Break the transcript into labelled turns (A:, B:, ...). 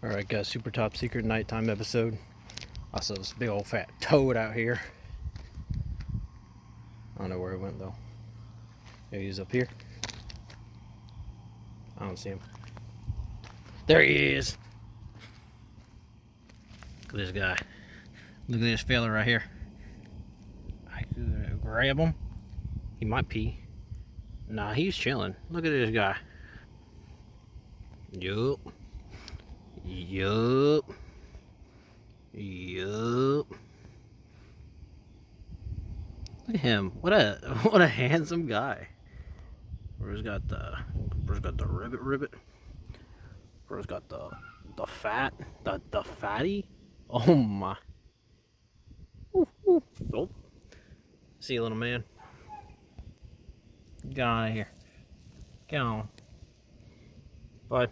A: Alright guys, super top secret nighttime episode. I saw this big old fat toad out here. I don't know where he went though. Maybe he's up here. I don't see him. There he is! Look at this guy. Look at this fella right here. I could grab him. He might pee. Nah, he's chilling. Look at this guy. Yup. Yup. Yup. Look at him. What a handsome guy. Bro's got the ribbit. Bro's got the fatty. Oh my. Ooh, ooh. Oh. See you, little man. Get out of here. Get on. Bye.